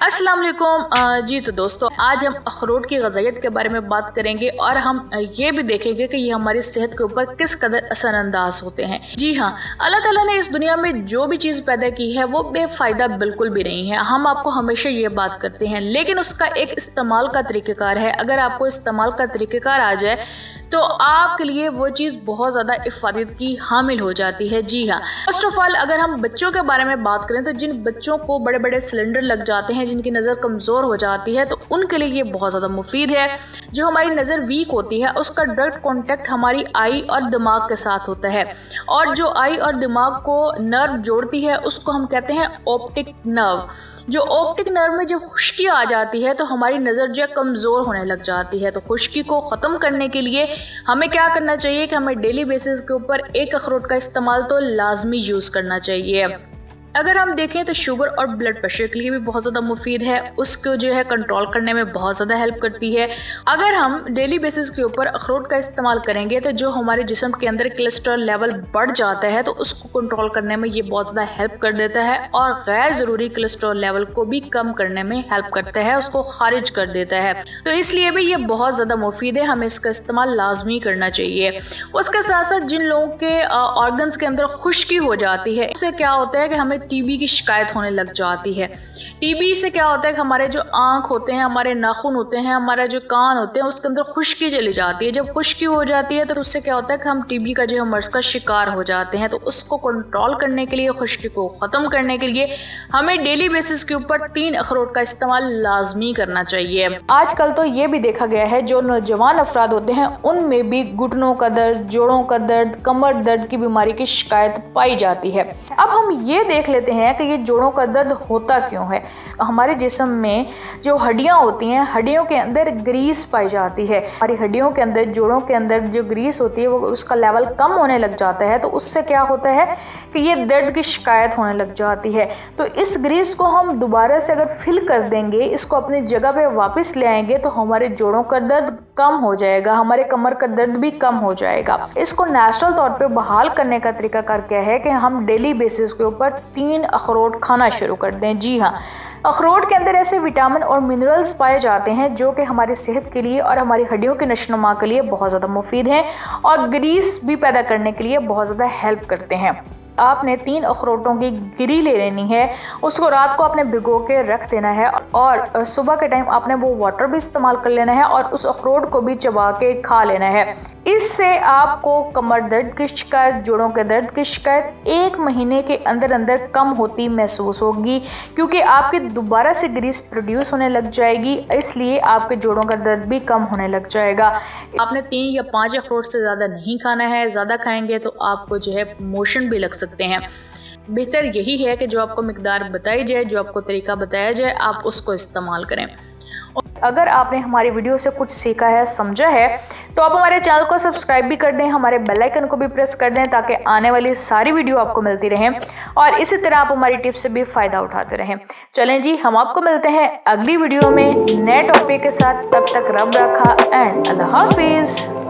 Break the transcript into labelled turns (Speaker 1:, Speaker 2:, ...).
Speaker 1: अस्सलाम वालेकुम जी। तो दोस्तों, आज हम अखरोट की ग़िज़ाइयत के बारे में बात करेंगे और हम ये भी देखेंगे कि ये हमारी सेहत के ऊपर किस कदर असरअंदाज होते हैं। जी हाँ, अल्लाह ताला ने इस दुनिया में जो भी चीज़ पैदा की है वो बेफ़ायदा बिल्कुल भी नहीं है। हम आपको हमेशा ये बात करते हैं, लेकिन उसका एक इस्तेमाल का तरीक़ेकार है। अगर आपको इस्तेमाल का तरीक़ेकार आ जाए तो आपके लिए वो चीज़ बहुत ज़्यादा इफ़ादत की हामिल हो जाती है। जी हाँ, फर्स्ट ऑफ ऑल अगर हम बच्चों के बारे में बात करें तो जिन बच्चों को बड़े बड़े सिलेंडर लग जाते हैं, जिनकी नज़र कमज़ोर हो जाती है, तो उनके लिए ये बहुत ज़्यादा मुफीद है। जो हमारी नज़र वीक होती है उसका डायरेक्ट कॉन्टेक्ट हमारी आई और दिमाग के साथ होता है, और जो आई और दिमाग को नर्व जोड़ती है उसको हम कहते हैं ऑप्टिक नर्व। जो ऑप्टिक नर्व में जब खुश्की आ जाती है तो हमारी नज़र जो है कमज़ोर होने लग जाती है। तो खुश्की को ख़त्म करने के लिए हमें क्या करना चाहिए कि हमें डेली बेसिस के ऊपर एक अखरोट का इस्तेमाल तो लाजमी यूज़ करना चाहिए। अगर हम देखें तो शुगर और ब्लड प्रेशर के लिए भी बहुत ज़्यादा मुफीद है, उसको जो है कंट्रोल करने में बहुत ज़्यादा हेल्प करती है। अगर हम डेली बेसिस के ऊपर अखरोट का इस्तेमाल करेंगे तो जो हमारे जिस्म के अंदर कोलेस्ट्रॉल लेवल बढ़ जाता है तो उसको कंट्रोल करने में ये बहुत ज़्यादा हेल्प कर देता है, और गैर ज़रूरी कोलेस्ट्रॉल लेवल को भी कम करने में हेल्प करता है, उसको खारिज कर देता है। तो इसलिए भी ये बहुत ज़्यादा मुफीद है, हमें इसका इस्तेमाल लाजमी करना चाहिए। उसके साथ साथ जिन लोगों के ऑर्गन्स के अंदर खुश्की हो जाती है, उससे क्या होता है कि हमें टीबी की शिकायत होने लग जाती है। टीबी से क्या होता है कि हमारे जो आँख होते हैं, हमारे नाखून होते हैं, हमारा जो कान होते हैं, उसके अंदर खुश्की चली जाती है। जब खुश्की हो जाती है तो उससे क्या होता है कि हम टीबी का जो है मर्ज़ का शिकार हो जाते हैं। तो उसको कंट्रोल करने के लिए, खुश्की को ख़त्म करने के लिए हमें डेली बेसिस के ऊपर 3 अखरोट का इस्तेमाल लाजमी करना चाहिए। आजकल तो ये भी देखा गया है जो नौजवान अफराद होते हैं उनमें भी घुटनों का दर्द, जोड़ों का दर्द, कमर दर्द की बीमारी की शिकायत पाई जाती है। अब हम ये देख लेते हैं कि ये जोड़ों का दर्द होता क्यों है। हमारे जिस्म में जो हड्डियां होती हैं, हड्डियों के अंदर ग्रीस पाई जाती है। हमारी हड्डियों के अंदर, जोड़ों के अंदर जो ग्रीस होती है वो उसका लेवल कम होने लग जाता है, तो उससे क्या होता है कि ये दर्द की शिकायत होने लग जाती है। तो इस ग्रीस को हम दोबारा से अगर फिल कर देंगे, इसको अपनी जगह पे वापस ले आएंगे तो हमारे जोड़ों का दर्द कम हो जाएगा, हमारे कमर का दर्द भी कम हो जाएगा। इसको नेचुरल तौर पे बहाल करने का तरीका कार क्या है कि हम डेली बेसिस के ऊपर 3 अखरोट खाना शुरू कर दें। जी हाँ, अखरोट के अंदर ऐसे विटामिन और मिनरल्स पाए जाते हैं जो कि हमारी सेहत के लिए और हमारी हड्डियों के नशोनुमा के लिए बहुत ज़्यादा मुफीद हैं, और ग्रीस भी पैदा करने के लिए बहुत ज़्यादा हेल्प करते हैं। आपने 3 अखरोटों की गिरी ले लेनी है, उसको रात को आपने भिगो के रख देना है, और सुबह के टाइम आपने वो वाटर भी इस्तेमाल कर लेना है, और उस अखरोट को भी चबा के खा लेना है। इससे आपको कमर दर्द की शिकायत, जोड़ों के दर्द की शिकायत 1 महीने के अंदर अंदर कम होती महसूस होगी, क्योंकि आपकी दोबारा से ग्रीस प्रोड्यूस होने लग जाएगी, इसलिए आपके जोड़ों का दर्द भी कम होने लग जाएगा। आपने 3 या 5 अखरोट से ज़्यादा नहीं खाना है, ज़्यादा खाएंगे तो आपको जो है मोशन भी लग सकते हैं। बेहतर यही है कि जो आपको मिकदार बताई जाए, जो आपको तरीका बताया जाए, आप उसको इस्तेमाल करें। अगर आपने हमारी वीडियो से कुछ सीखा है, समझा है, तो आप हमारे चैनल को सब्सक्राइब भी कर दें, हमारे बेल आइकन को भी प्रेस कर दें, ताकि आने वाली सारी वीडियो आपको मिलती रहें, और इसी तरह आप हमारी टिप्स से भी फ़ायदा उठाते रहें। चलें जी, हम आपको मिलते हैं अगली वीडियो में नए टॉपिक के साथ। तब तक रब रखा एंड अल्लाह हाफिज़।